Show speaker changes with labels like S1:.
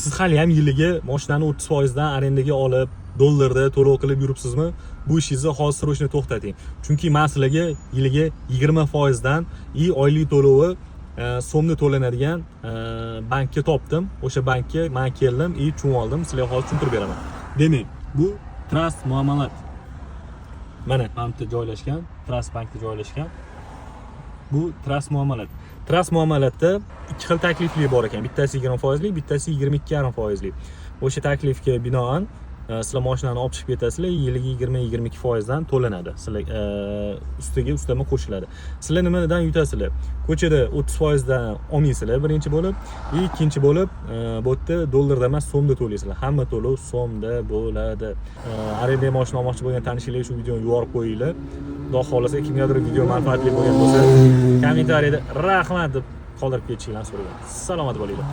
S1: siz hali ham yiliga mashinani 30% dan arendaga olib, dollarda to'lov qilib yuribsizmi? Bu ishingizni hozir srochni to'xtating. Chunki men sizlarga yiliga 20% dan oylik to'lovi so'mni to'lanadigan bankka topdim. O'sha bankka men keldim, tushunib oldim. Sizlarga hozir tushuntirib beraman. Demak, bu Trust muomalat. Mana bankda joylashgan, Trust bankda joylashgan. Bu Trust muomalat. Trust muomalatda ikki xil taklifli bor ekan. Bittasi 20%, bittasi 22,5%. O'sha taklifga binoan sizlar mashinani olib chiqib ketasizlar, yiliga 20-22% dan to'lanadi. Sizlar ustiga ustama qo'shiladi. Sizlar nimadan yutasizlar? Ko'chada 30% dan olmaysizlar birinchi bo'lib, ikkinchi bo'lib, bu yerda dollarda emas, so'mda to'laysizlar. Hamma to'lov so'mda bo'ladi. Arenda mashina olmoqchi bo'lgan tanishinglar shu videoni yuborib qo'yinglar. Xudo xolasa kimgadir video manfaatli bo'lgan bo'lsa, kommentariyada rahmat deb qoldirib ketishinglarni so'rayman. Salomat bo'linglar.